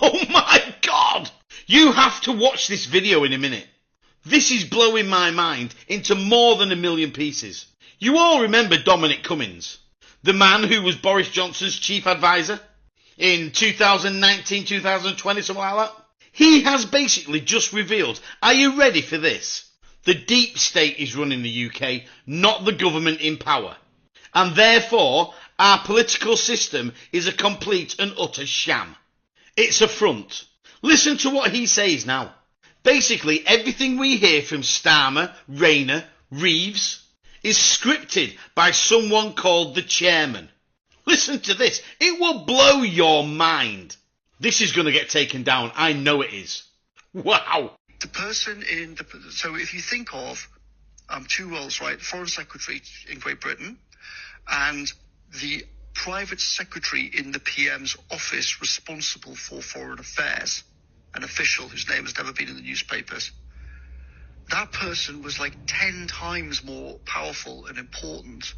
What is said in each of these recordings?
Oh my God! You have to watch this video in a minute. This is blowing my mind into more than a million pieces. You all remember Dominic Cummings, the man who was Boris Johnson's chief advisor in 2019, 2020, something like that? He has basically just revealed, are you ready for this? The deep state is running the UK, not the government in power. And therefore, our political system is a complete and utter sham. It's a front. Listen to what he says now. Basically, everything we hear from Starmer, Rayner, Reeves is scripted by someone called the chairman. Listen to this. It will blow your mind. This is going to get taken down. I know it is. Wow. The person so if you think of two roles, right? Foreign Secretary in Great Britain and the private secretary in the PM's office responsible for foreign affairs, an official whose name has never been in the newspapers. That person was like 10 times more powerful and important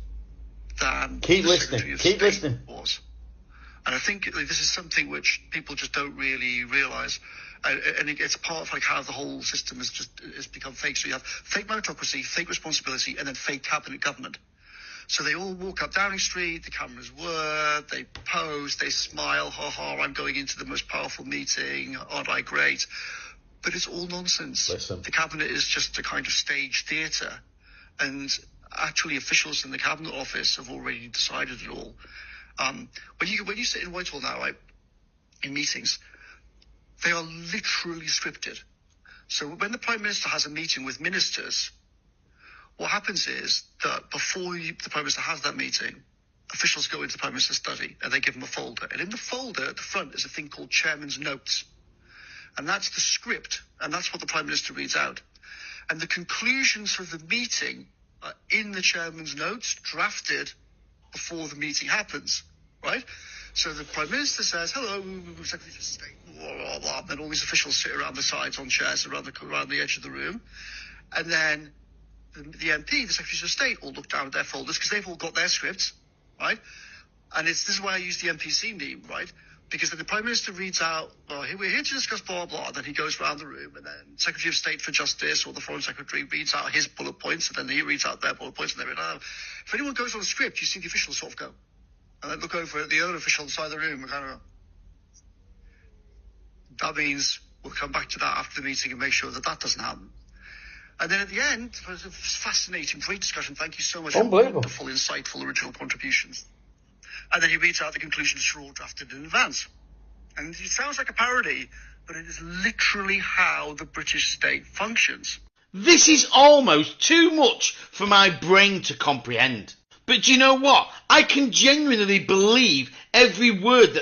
than the Secretary of State was. And I think this is something which people just don't really realise. And it's part of like how the whole system has become fake. So you have fake meritocracy, fake responsibility, and then fake cabinet government. So they all walk up Downing Street, the cameras whir, they pose, they smile, ha ha, I'm going into the most powerful meeting, aren't I great? But it's all nonsense. Listen. The cabinet is just a kind of stage theatre. And actually officials in the cabinet office have already decided it all. When you sit in Whitehall now, right, in meetings, they are literally scripted. So when the Prime Minister has a meeting with ministers, what happens is that before the Prime Minister has that meeting, officials go into the Prime Minister's study and they give him a folder. And in the folder at the front is a thing called Chairman's Notes. And that's the script. And that's what the Prime Minister reads out. And the conclusions for the meeting are in the Chairman's Notes, drafted before the meeting happens, right? So the Prime Minister says, hello, Secretary of State, blah, blah, blah. And then all these officials sit around the sides on chairs around the edge of the room. And then the MP, the Secretaries of State, all look down at their folders because they've all got their scripts, right? And this is why I use the NPC meme, right? Because then the Prime Minister reads out, well, we're here to discuss blah, blah, and then he goes around the room, and then Secretary of State for Justice or the Foreign Secretary reads out his bullet points, and then he reads out their bullet points, and they read out. If anyone goes on the script, you see the officials sort of go, and then look over at the other official on the side of the room and kind of go, that means we'll come back to that after the meeting and make sure that that doesn't happen. And then at the end, it was a fascinating, great discussion. Thank you so much for wonderful, insightful, original contributions. And then he reads out the conclusions which are all drafted in advance. And it sounds like a parody, but it is literally how the British state functions. This is almost too much for my brain to comprehend. But do you know what? I can genuinely believe every word that